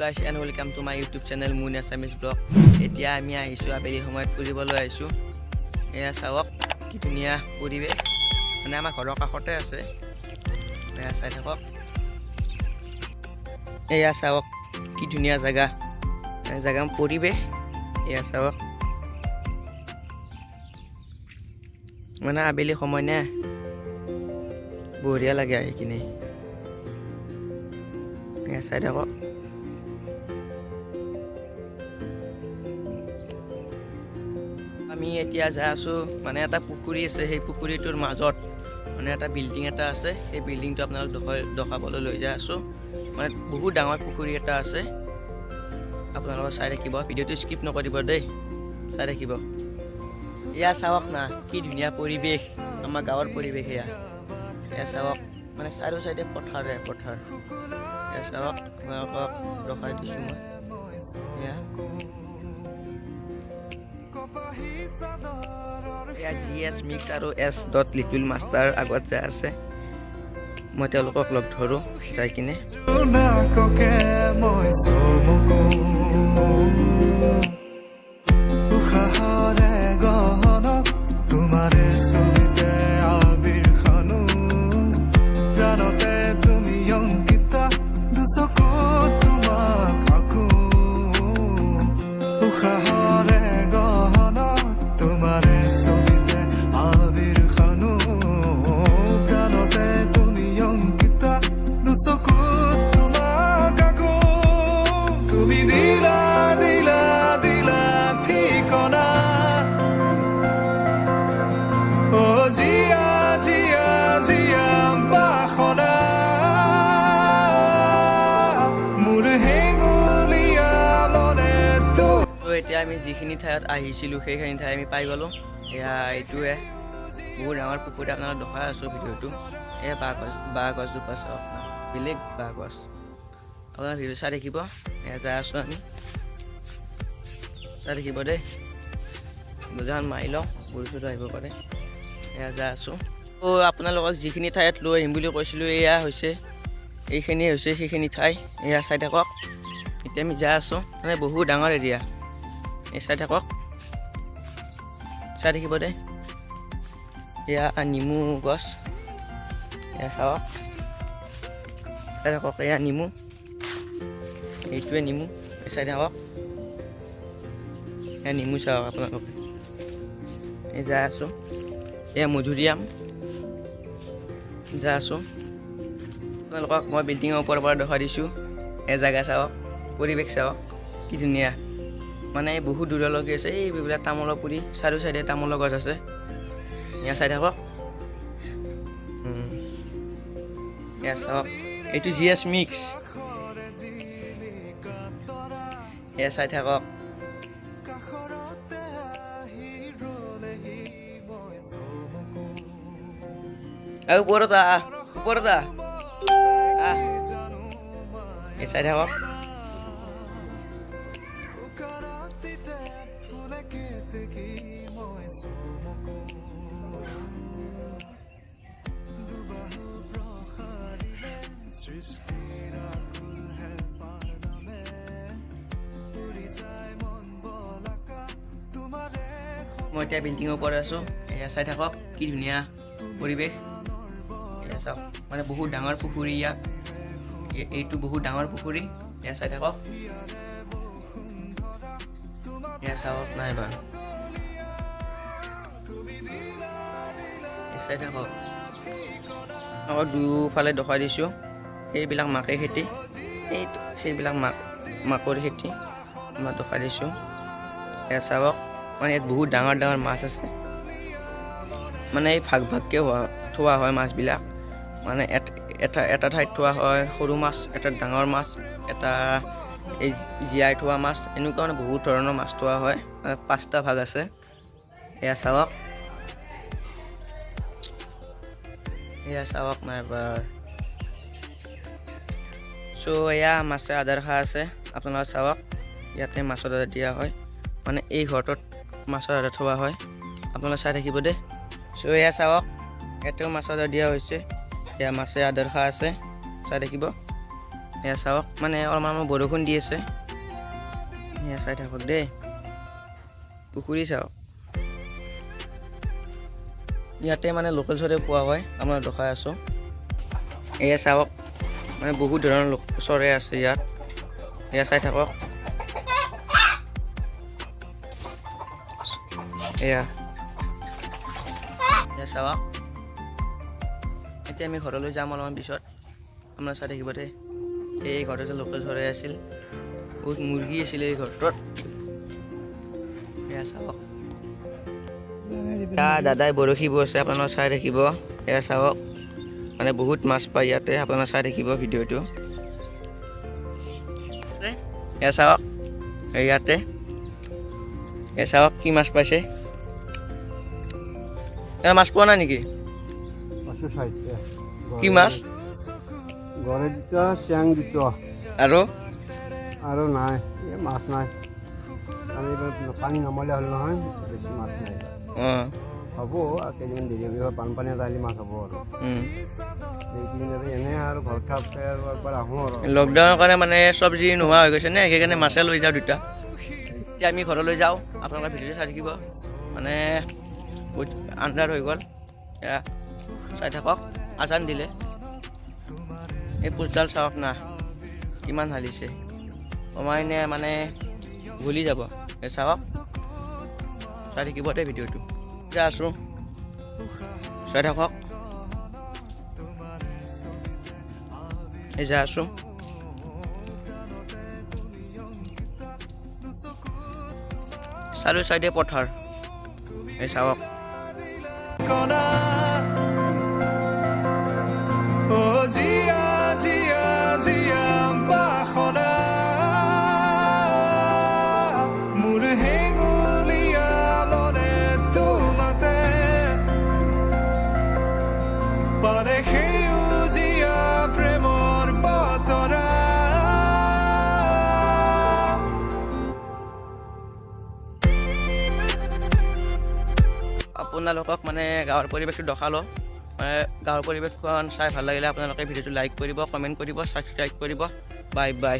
guys and welcome to my YouTube channel Moon Assamese Vlog. এতিয়া আমি আহিছো আবেলি সময়ত ফুৰিবলৈ আহিছো। এয়া চাওক কি ধুনীয়া পৰিৱেশ, মানে আমাৰ ঘৰৰ কাষতে আছে। এয়া চাই থাকক, এয়া চাওক কি ধুনীয়া জায়গা, জায়গাৰ পৰিৱেশ। এয়া চাওক, মানে আবেলি সময় না, বঢ়িয়া লাগে আহি কিনে। এয়া চাই থাকক, আমি এতিয়া যাই আছো। মানে এটা পুখুৰী আছে, সেই পুখুৰীটোৰ মাজত মানে এটা বিল্ডিং এটা আছে। সেই বিল্ডিংটো আপোনালোক দেখাবলৈ লৈ যাই আছো। মানে বহুত ডাঙৰ পুখুৰী এটা আছে, আপোনালোকে চাই থাকিব, ভিডিঅ'টো স্কিপ নকৰিব দেই, চাই থাকিব। এয়া চাওক না কি ধুনীয়া পৰিৱেশ, আমাৰ গাঁৱৰ পৰিৱেশ। এয়া চাওক, মানে চাৰিও চাইডে পথাৰ। এয়া চাওক, আপোনালোকক ৰখাই দিছোঁ মই। এয়া GS মিক্স আৰু S. লিটল মাষ্টাৰ আগত যাই আছে। মই তেওঁলোকক লগ ধৰোঁ যাই কিনে। এতিয়া আমি যিখিনি ঠাইত আহিছিলোঁ সেইখিনি ঠাই আমি পাই গ'লোঁ। এয়া এইটোৱে বহুত ডাঙৰ পুখুৰী, আপোনালোক দেখাই আছোঁ ভিডিঅ'টো। এয়া বাঁহ গছজোপা চাওক না, বেলেগ বাঁহ গছ। আপোনাৰ ভিডিঅ' চাই থাকিব। এয়া যাই আছোঁ আমি, চাই থাকিব দেই। দুজন মাৰি লওঁ, বস্তুটো আহিব পাৰে। এয়া যাই আছোঁ। আপোনালোকক যিখিনি ঠাইত লৈ আহিম বুলি কৈছিলোঁ, এয়া হৈছে, এইখিনি হৈছে সেইখিনি ঠাই। এয়া চাই থাকক, এতিয়া আমি যাই আছোঁ। মানে বহুত ডাঙৰ এৰিয়া। এই চাই থাকক, চাই থাকিব দেই। এয়া নেমু গছ, এয়া চাওক, চাই থাকক। এয়া নেমু, এইটোৱে নেমু। চাই থাকক, এয়া নেমু চাওক আপোনালোকে। এই যাই আছোঁ। এয়া মধুৰিআম, যাই আছোঁ। আপোনালোকক মই বিল্ডিঙৰ ওপৰৰ পৰা দেখাই দিছোঁ। এই জেগা চাওক, পৰিৱেশ চাওক কি ধুনীয়া। মানে বহুত দূৰলৈকে আছে, এইবিলাক তামোলৰ পুলি, চাৰিও চাইডে তামোলৰ গছ আছে। এয়া চাই থাকক, এয়া চাওক, এইটো GS মিক্স। এয়া চাই থাকক, ওপৰত আহ, এই চাই থাকক। মই এতিয়া বিল্ডিঙৰ ওপৰত আছোঁ। এয়া চাই থাকক কি ধুনীয়া পৰিৱেশ। এয়া চাওক, মানে বহুত ডাঙৰ পুখুৰী ইয়াত। এইটো বহুত ডাঙৰ পুখুৰী। এয়া চাই থাকক, এয়া চাওক নাই বাৰু, চাই থাকক। আকৌ দুফালে দেখাই দিছোঁ, সেইবিলাক মাকৈ খেতি, এইটো সেইবিলাক মাকৈ খেতি মই দেখাই দিছোঁ। এয়া চাওক, মানে ইয়াত বহুত ডাঙৰ ডাঙৰ মাছ আছে। মানে এই ভাগকৈ থোৱা হয় মাছবিলাক। মানে এটা ঠাইত থোৱা হয় সৰু মাছ, এটা ডাঙৰ মাছ, এটা এই জীয়াই থোৱা মাছ, এনেকুৱা মানে বহুত ধৰণৰ মাছ থোৱা হয়। মানে 5টা ভাগ আছে। এয়া চাওক, এয়া চাওক নাই এবাৰ। এয়া মাছে আধাৰ খাই আছে। আপোনালোকে চাওক, ইয়াতে মাছৰ আধাৰ দিয়া হয়। মানে এই ঘৰটোত মাছৰ আধাৰ থোৱা হয়। আপোনালোকে চাই থাকিব দেই। এয়া চাওক, ইয়াতেও মাছৰ আধাৰ দিয়া হৈছে। এয়া মাছে আধাৰ খাই আছে, চাই থাকিব। এয়া চাওক মানে অলপমান বৰষুণ দি আছে এয়া চাই থাকক দেই পুখুৰী চাওক ইয়াতে মানে লোকেল চৰাই পোৱা হয় আপোনাৰ দেখাই আছোঁ এয়া চাওক মানে বহুত ধৰণৰ চৰাই আছে ইয়াত এয়া চাই থাকক এয়া চাওক এতিয়া আমি ঘৰলৈ যাম অলপমান পিছত আপোনাৰ চাই থাকিব দেই এই ঘৰতে লোকেল চৰাই আছিল বহুত মুৰ্গী আছিল এই ঘৰটোত এয়া চাওক দাদাই বৰশী বৈছে আপোনালোকে চাই থাকিব এয়া চাওক মানে বহুত মাছ পায় ইয়াতে আপোনালোকে চাই থাকিব ভিডিঅ'টো এয়া চাওক ইয়াতে এয়া চাওক কি মাছ পাইছে মাছ পোৱা নাই নেকি কি মাছ গড়ে দুটা চেং দুটা আৰু নাই মাছ নাই আমি পানী নমলে হ'ল নহয় বেছি মাছ নাই হ'ব আৰু কেইদিনমান দেৰি হ'ব বানপানী এটা আহিলে মাছ হ'ব আৰু এইকেইদিন আৰু এনেই আৰু ঘৰত থাকোঁতে আৰু একবাৰ আহোঁ আৰু লকডাউনৰ কাৰণে মানে চব্জি নোহোৱা হৈ গৈছে নে সেইকাৰণে মাছে লৈ যাওঁ দুটা এতিয়া আমি ঘৰলৈ যাওঁ আপোনালোকে ভিডিঅ'টো চাই থাকিব মানে বহুত আন্ধাৰ হৈ গ'ল এয়া চাই থাকক আজান দিলে এই পোষ্টডাল চাওক না কিমান হালিছে কমাইনে মানে গলি যাব এই চাওক চাই থাকিব দেই ভিডিঅ'টো এতিয়া আছোঁ চাই থাকক এই যা আছোঁ চাৰিও চাইডে পথাৰ এই চাওক আপোনালোকক মানে গাঁৱৰ পৰিৱেশটো দেখালোঁ মানে গাঁৱৰ পৰিৱেশখন চাই ভাল লাগিলে আপোনালোকে ভিডিঅ'টো লাইক কৰিব কমেণ্ট কৰিব ছাবস্ক্ৰাইব কৰিব বাই বাই